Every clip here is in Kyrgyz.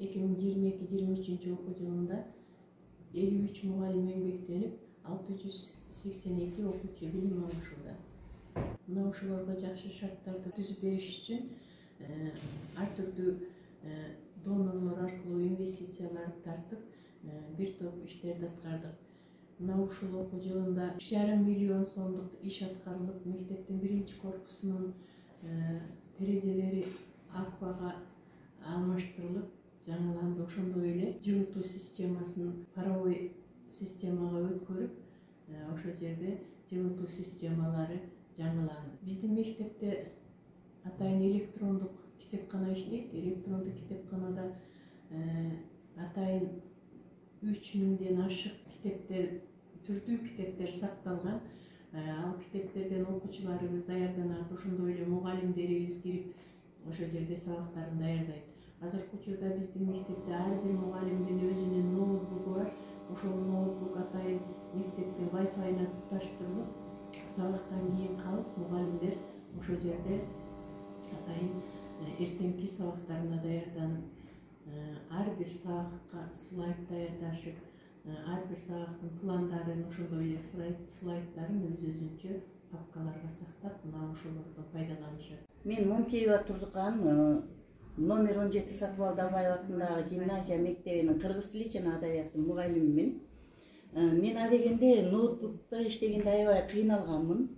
2022-23 окуу жылында 53 muğalim эмгектенип, 682 окуучу билим алышууда. Мына ошолорго жакшы шарттарды түзүп бериш үчүн ар түрдүү донорлор аркылуу инвестицияларды тартып, бир топ иштерди аткардык. Мына ушул окуу жылында 3,5 миллион сомдук иш аткарылып, мектептин биринчи корпусунун терезелери аквага алмаштырылып, жаңыланды. Ошондой эле жылытуу системасын паровой системага өткөрүп, ошол жерде жылытуу системалары жаңыланды. Биздин мектепте атайын электрондук китепкана иштейт. Электрондук китепканада атайын 3000ден ашык китептер, түрдүү китептер сакталган. Ал китептерден окуучуларыбыз даярданат. Ошондой эле мугалимдерибиз кирип, ошол жерде сабактарын даярдайт. Азыркы учурда биздин мектепте ар бир мугалимдин өзүнүн ноутбугу бар. Ошол ноутбук атайын мектептин Wi-Fi'на туташтырылып, сабактан кийин калып, мугалимдер ошол жерде атайын эртеңки сабактарына даярданып, ар бир сабакка слайд даярдашып, ар бир сабактын пландарын, ошондой эле слайддарын өзүнчө папкаларга сактап, мына ошолордон пайдаланышат. Мен Монкеева Турдукан номер 17 Сатыбал Далбаев атындагы гимназия мектебинин кыргыз тили жана адабияты мугалимимин. Мен адегенде ноутбукта иштегенде аябай кыйналганмын.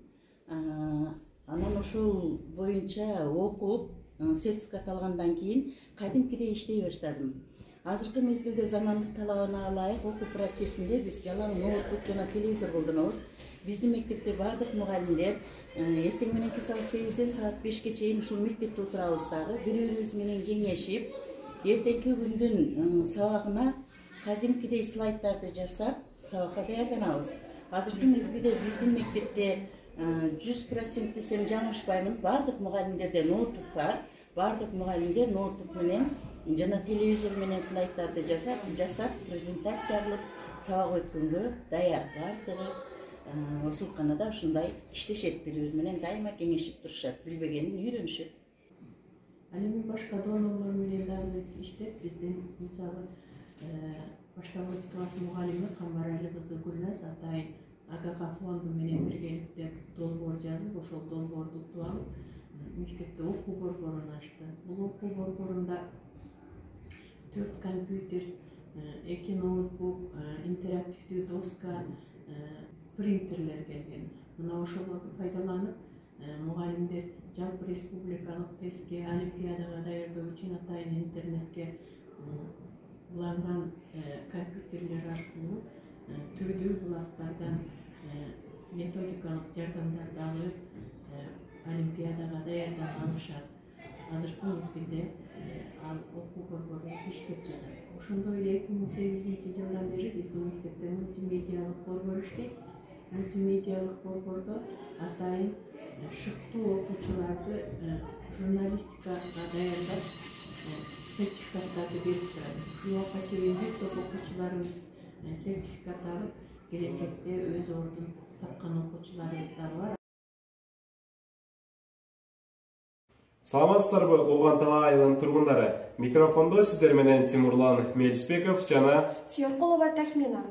Анан ошол боюнча окуп, сертификат алгандан кийин кадимкидей иштей баштадым. Азыркы мезгилде замандык талабына ылайык окуу процессинде биз жалаң ноутбук жана телевизор колдонобуз. Биздин мектепте бардык мугалимдер эртең мененки саат 8ден саат 5ке чейин ушул мектепте отурабыз дагы. Бири-бирибиз менен кеңешип, эртеңки күндүн сабагына кадимкидей слайддарды жасап, сабакка даярданабыз. Азыркы мезгилде биздин мектепте 100% десем жаңылышпаймын, бардык мугалимдерде ноутбук бар. Бардык мугалимдер ноутбук менен жана телевизор менен слайддарды жасап, презентация кылып, сабак өткөнгө даяр. Бардыгы Осулканада ушундай иштешет, бири-бири менен дайыма кеңешип турушат, билбегенин үйрөнүшөт. Ал эми башка донорлор менен дагы иштеп, биздин мисалы башталгыч класс мугалими Камбарали кызы Гүлназ атайын АКК фонду менен биргеликте долбоор жазып, ошол долбоорду утуп алып, мектепте окуу борборун ачты. Бул окуу борборунда 4 компьютер, 2 ноутбук, интерактивдүү доска, принтерлер келген. Мына ошолорду пайдаланып, мугалимдер жалпы республикалык тестке, олимпиадага даярдоо үчүн атайын интернетке уланган компьютерлер аркылуу түрдүү булактардан методикалык жардамдарды алып, олимпиадага даярдап алышат. Азыркы мезгилде ал окуу борборубуз иштеп жатат. Ошондой эле 2008-жылдан бери биздин мектепте мультимедиалык борбор иштейт. Мультимедиалык борбордо атайын шыктуу окуучуларды журналистикага даярдап, сертификаттарды берип турат. Ушул убакка чейин бир топ окуучуларыбыз сертификат алып, келечекте өз ордун тапкан окуучуларыбыз дагы бар. Саламатсыздарбы, Оогантала айылынын тургундары. Микрофондо сиздер менен Тимурлан Мелисбеков жана Сүйөркулова Тахмина.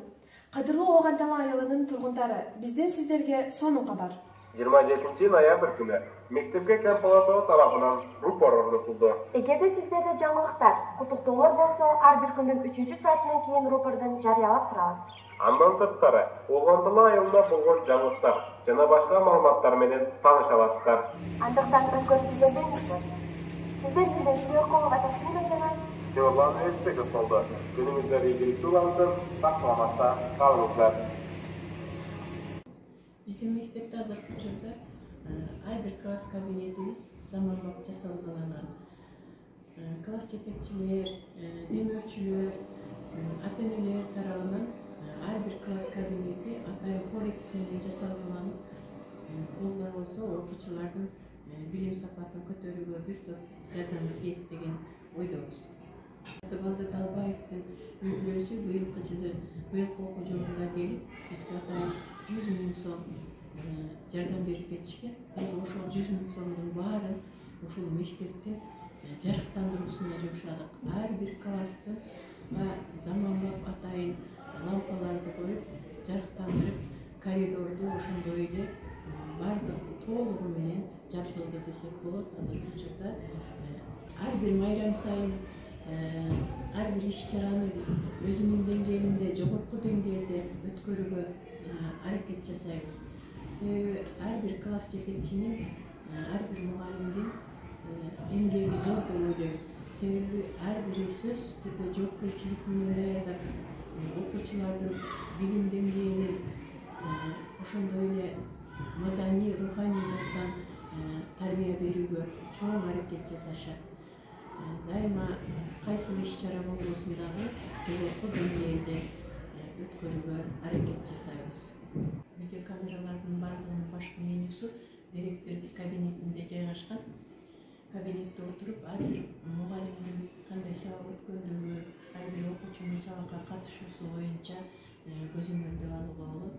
Кадырлуу Оогантала айылынын тургундары, бизден сиздерге сонун кабар. 27 ноябрь күнү мектепке кем палатоо тарабынан рупор орнотулду. Эгерде сиздерде жаңылыктар, кутуктоолор болсо, ар бир күндүн 3-саатынан кийин рупордун жарыялап турабыз. Андан сырткары, Оогантала айылында болгон жаңылыктар жана башка маалыматтар менен тааныша аласыздар. Андыктан өткөн сиздерден үмүт. Сиздер менен Сүйөркулова Тахмина жана Тимурлан Мелисбеков болду. Күнүңүздөр ийгиликтүү болсун, так саламатта калыңыздар. Биздин мектепте азыркы учурда ар бир класс кабинетибиз заманбап жасалгаланган. Класс жетекчилер, демөөрчүлөр, ата-энелер тарабынан ар бир класс кабинети атайын форекс менен жасалгаланып, булар болсо окуучулардын билим сапатын көтөрүүгө бир топ жардам тиет деген ойдобуз. Сатыбалды Далбаевдин үй-бүлөсү быйылкы окуу жылында келип, бизге атайын 100 000 сом жардам берип кетишкен. Биз ошол 100 000 сомдун баарын ушул мектептин жарыктандыруусуна жумшадык. Ар бир класстын заманбап атайын лампаларды коюп жарыктандырып, коридорду ошондой эле бардык толугу менен жабдылды десек болот. Азыркы учурда ар бир майрам сайын ар бир иш-чараны биз өзүнүн деңгээлинде, жогорку деңгээлде өткөрүүгө аракет жасайбыз. Себеби ар бир класс жетекчинин, ар бир мугалимдин эмгеги зор деп ойлойм. Себеби ар бири сөзсүз түрдө жоопкерчилик менен даярдап, окуучулардын билим деңгээлин ошондой эле маданий, руханий жактан тарбия берүүгө чоң аракет жасашат. Дайыма кайсы бир иш-чара болбосун дагы жогорку деңгээлде өткөрүүгө аракет жасайбыз. Видеокамералардын баардыгынын башкы менюсу директор кабинетинде жайгашкан. Кабинетте отуруп, ар бир мугалимдин кандай сабак өткөндүгү, ар бир окуучунун сабакка катышуусу боюнча көзөмөлдөп алууга болот.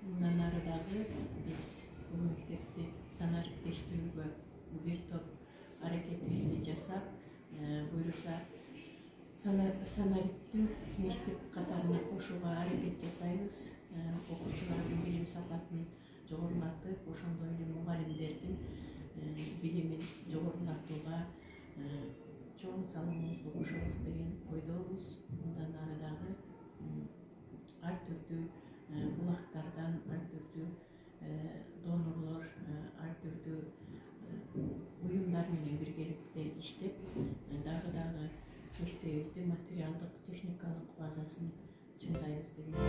Мындан ары дагы биз бул мектепти санариптештирүүгө бир топ аракетибизди жасап, буюрса санариптин мектеп катарына кошууга аракет жасайбыз. Окуучулардын билим сапатын жогорулатып, ошондой эле мугалимдердин билимин жогорулатууга чоң салымыбызды кошобуз деген ойдобуз. Мындан ары дагы ар түрдүү булактардан, ар түрдүү донорлор, ар түрдүү уюмдар менен биргеликте иштеп, дагы мектебибиздин материалдык, техникалык базасын чыңдайбыз деген